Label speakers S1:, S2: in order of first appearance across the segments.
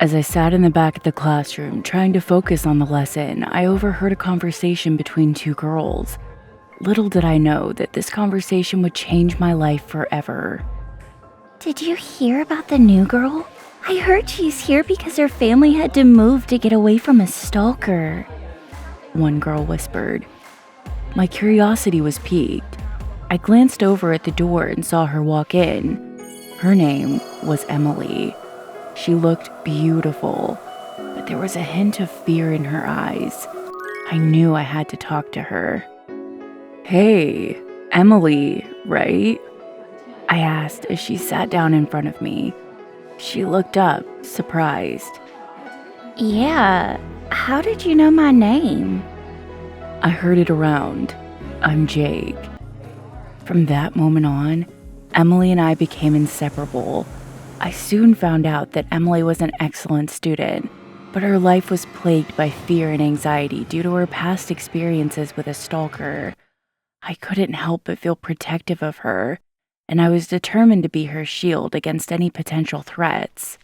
S1: As I sat in the back of the classroom trying to focus on the lesson, I overheard a conversation between two girls. Little did I know that this conversation would change my life forever.
S2: Did you hear about the new girl? I heard she's here because her family had to move to get away from a stalker.
S1: One girl whispered. My curiosity was piqued. I glanced over at the door and saw her walk in. Her name was Emily. She looked beautiful, but there was a hint of fear in her eyes. I knew I had to talk to her. Hey, Emily, right? I asked as she sat down in front of me. She looked up, surprised.
S2: Yeah, how did you know my name?
S1: I heard it around. I'm Jake. From that moment on, Emily and I became inseparable. I soon found out that Emily was an excellent student, but her life was plagued by fear and anxiety due to her past experiences with a stalker. I couldn't help but feel protective of her, and I was determined to be her shield against any potential threats.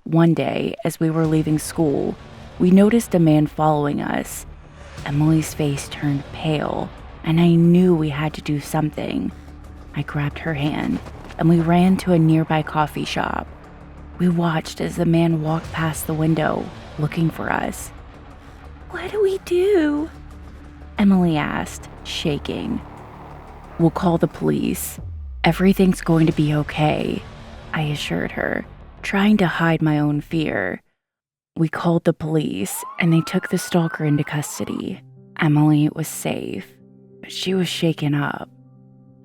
S1: One day, as we were leaving school, we noticed a man following us. Emily's face turned pale, and I knew we had to do something. I grabbed her hand, and we ran to a nearby coffee shop. We watched as the man walked past the window, looking for us.
S2: What do we do?
S1: Emily asked, shaking. We'll call the police. Everything's going to be okay, I assured her, trying to hide my own fear. We called the police, and they took the stalker into custody. Emily was safe, but she was shaken up.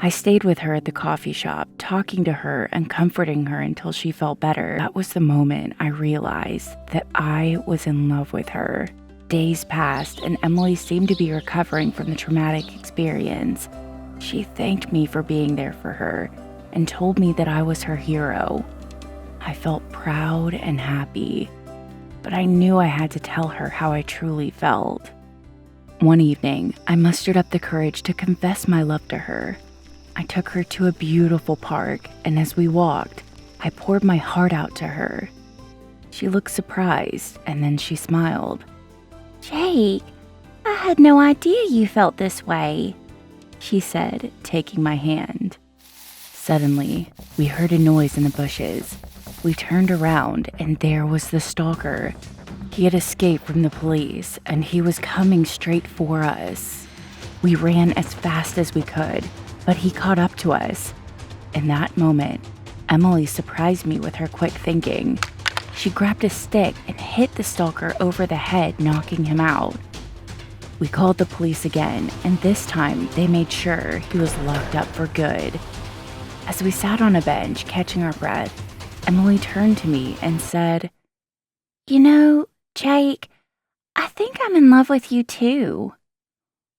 S1: I stayed with her at the coffee shop, talking to her and comforting her until she felt better. That was the moment I realized that I was in love with her. Days passed, and Emily seemed to be recovering from the traumatic experience. She thanked me for being there for her and told me that I was her hero. I felt proud and happy, but I knew I had to tell her how I truly felt. One evening, I mustered up the courage to confess my love to her. I took her to a beautiful park, and as we walked, I poured my heart out to her. She looked surprised, and then she smiled.
S2: Jake, I had no idea you felt this way, she said, taking my hand.
S1: Suddenly, we heard a noise in the bushes. We turned around, and there was the stalker. He had escaped from the police, and he was coming straight for us. We ran as fast as we could, but he caught up to us. In that moment, Emily surprised me with her quick thinking. She grabbed a stick and hit the stalker over the head, knocking him out. We called the police again, and this time they made sure he was locked up for good. As we sat on a bench, catching our breath, Emily turned to me and said,
S2: You know, Jake, I think I'm in love with you too.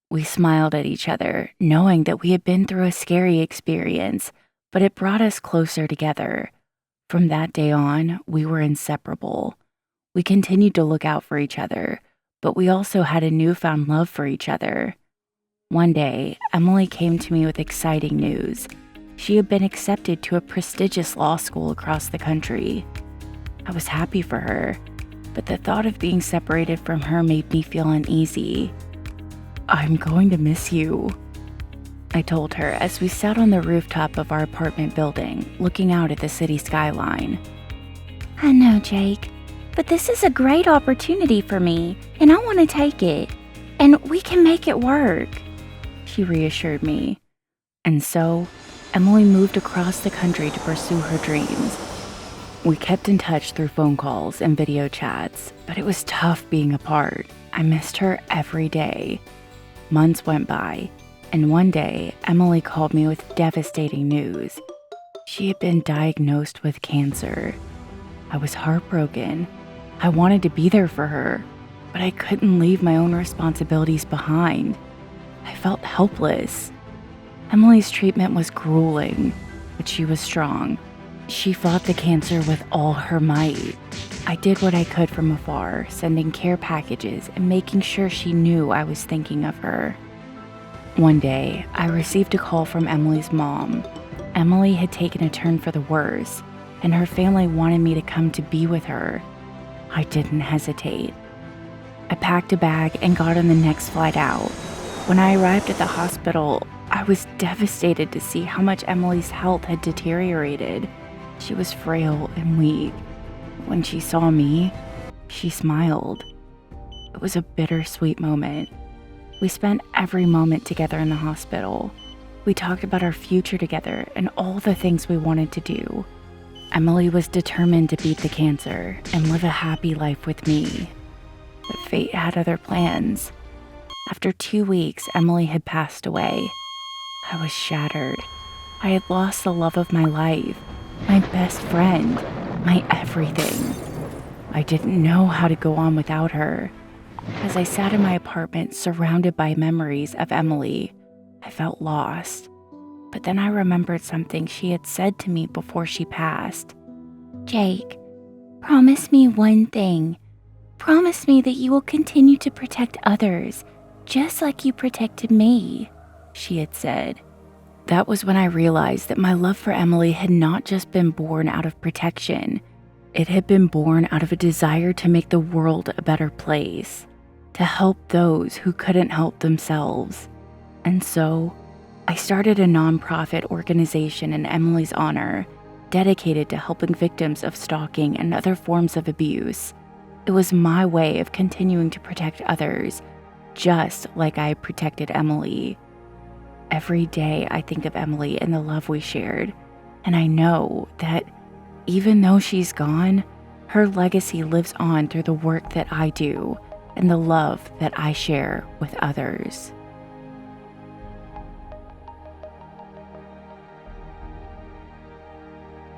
S1: We smiled at each other, knowing that we had been through a scary experience, but it brought us closer together. From that day on, we were inseparable. We continued to look out for each other, but we also had a newfound love for each other. One day, Emily came to me with exciting news. She had been accepted to a prestigious law school across the country. I was happy for her, but the thought of being separated from her made me feel uneasy. I'm going to miss you, I told her as we sat on the rooftop of our apartment building, looking out at the city skyline.
S2: I know, Jake, but this is a great opportunity for me, and I want to take it. And we can make it work,
S1: she reassured me. And so, Emily moved across the country to pursue her dreams. We kept in touch through phone calls and video chats, but it was tough being apart. I missed her every day. Months went by, and one day, Emily called me with devastating news. She had been diagnosed with cancer. I was heartbroken. I wanted to be there for her, but I couldn't leave my own responsibilities behind. I felt helpless. Emily's treatment was grueling, but she was strong. She fought the cancer with all her might. I did what I could from afar, sending care packages and making sure she knew I was thinking of her. One day, I received a call from Emily's mom. Emily had taken a turn for the worse, and her family wanted me to come to be with her. I didn't hesitate. I packed a bag and got on the next flight out. When I arrived at the hospital, I was devastated to see how much Emily's health had deteriorated. She was frail and weak. When she saw me, she smiled. It was a bittersweet moment. We spent every moment together in the hospital. We talked about our future together and all the things we wanted to do. Emily was determined to beat the cancer and live a happy life with me. But fate had other plans. After 2 weeks, Emily had passed away. I was shattered. I had lost the love of my life, my best friend, my everything. I didn't know how to go on without her. As I sat in my apartment surrounded by memories of Emily, I felt lost. But then I remembered something she had said to me before she passed.
S2: Jake, promise me one thing. Promise me that you will continue to protect others, just like you protected me, she had said.
S1: That was when I realized that my love for Emily had not just been born out of protection. It had been born out of a desire to make the world a better place, to help those who couldn't help themselves. And so, I started a nonprofit organization in Emily's honor, dedicated to helping victims of stalking and other forms of abuse. It was my way of continuing to protect others, just like I protected Emily. Every day I think of Emily and the love we shared, and I know that even though she's gone, her legacy lives on through the work that I do and the love that I share with others.